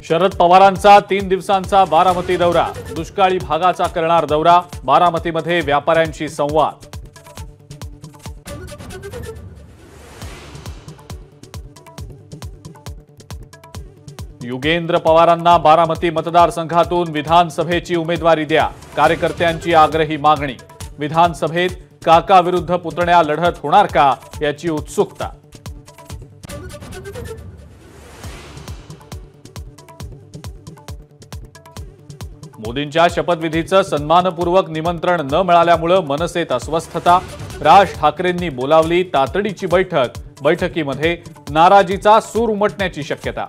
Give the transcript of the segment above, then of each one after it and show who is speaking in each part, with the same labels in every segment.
Speaker 1: शरद पवारांचा 3 दिवसांचा बारामती दौरा, दुष्काळी भागाचा करणार दौरा, बारामतीमध्ये व्यापाऱ्यांशी संवाद। युगेंद्र पवारांना बारामती मतदारसंघातून विधानसभेची उमेदवारी द्या, कार्यकर्त्यांची आग्रही मागणी। विधानसभेत काका विरुद्ध पुतण्या लढत होणार का याची उत्सुकता। मोदींच्या शपथविधीचं सन्मानपूर्वक निमंत्रण न मिळाल्यामुळे मनसेत अस्वस्थता, राज ठाकरेंनी बोलावली तातडीची बैठक, बैठकीमध्ये नाराजीचा सूर उमटण्याची शक्यता।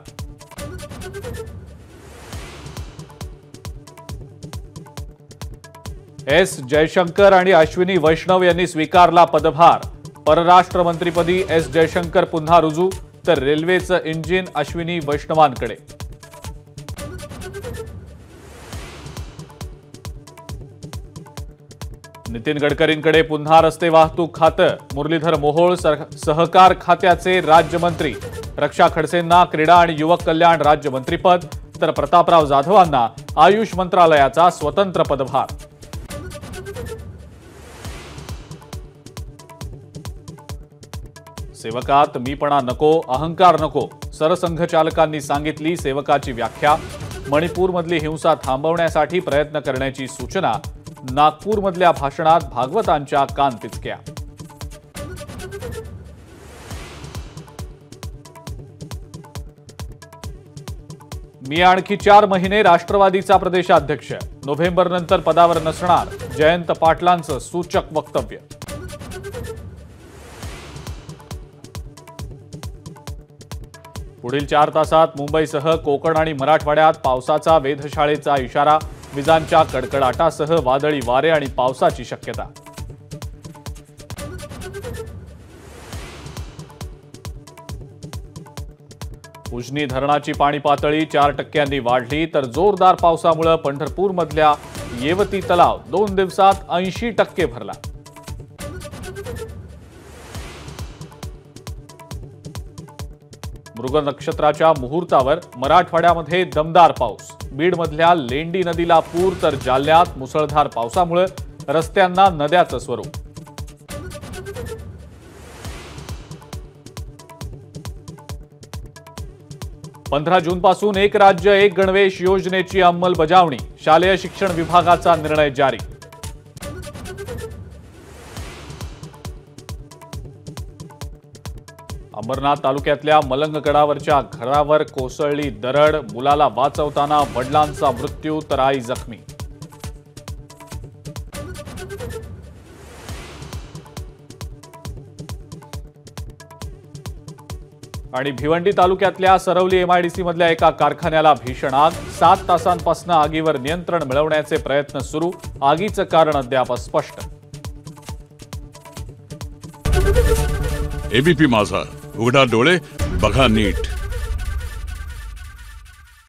Speaker 1: एस जयशंकर आणि अश्विनी वैष्णव यांनी स्वीकारला पदभार, परराष्ट्र मंत्रीपदी एस जयशंकर पुन्हा रुजू, तर रेल्वेचं इंजिन अश्विनी वैष्णवांकडे। नितीन गडकरींकडे पुन्हा रस्ते वाहतूक खातं, मुरलीधर मोहोळ सहकार खात्याचे राज्यमंत्री, रक्षा खडसेंना क्रीडा आणि युवक कल्याण राज्यमंत्रीपद, तर प्रतापराव जाधवांना आयुष मंत्रालयाचा स्वतंत्र पदभार। सेवकात मीपणा नको, अहंकार नको, सरसंघचालकांनी सांगितली सेवकाची व्याख्या। मणिपूरमधली हिंसा थांबवण्यासाठी प्रयत्न करण्याची सूचना, नागपूरमधल्या भाषणात भागवतांच्या कानपिचक्या। मी आणखी 4 महिने राष्ट्रवादीचा प्रदेशाध्यक्ष, नोव्हेंबरनंतर पदावर नसणार, जयंत पाटलांचं सूचक वक्तव्य। पुढील 4 तासात मुंबईसह कोकण आणि मराठवाड्यात पावसाचा वेधशाळेचा इशारा, विजांच्या कडकडाटासह वादळी वारे आणि पावसाची शक्यता। उजनी धरणाची पाणी पातळी 4% वाढली, तर जोरदार पावसामुळे पंढरपूरमधल्या येवती तलाव 2 दिवसात 80% भरला। मृग नक्षत्राच्या मुहूर्तावर मराठवाड्यामध्ये दमदार पाऊस, बीडमधल्या लेंडी नदीला पूर, तर जालन्यात मुसळधार पावसामुळे रस्त्यांना नद्याचं स्वरूप। पंधरा जूनपासून एक राज्य एक गणवेश योजनेची अंमलबजावणी, शालेय शिक्षण विभागाचा निर्णय जारी। अंबरनाथ तालुक्यातल्या मलंगगडावरच्या घरावर कोसळली दरड, मुलाला वाचवताना वडिलांचा मृत्यू, तर आई जखमी। आणि भिवंडी तालुक्यातल्या सरवली एमआयडीसी मधल्या एका कारखान्याला भीषण आग, 7 तासांपासून आगीवर नियंत्रण मिळवण्याचे प्रयत्न सुरू, आगीचं कारण अद्याप अस्पष्ट।
Speaker 2: एबीपी माझा, उघडा डोळे बघा नीट।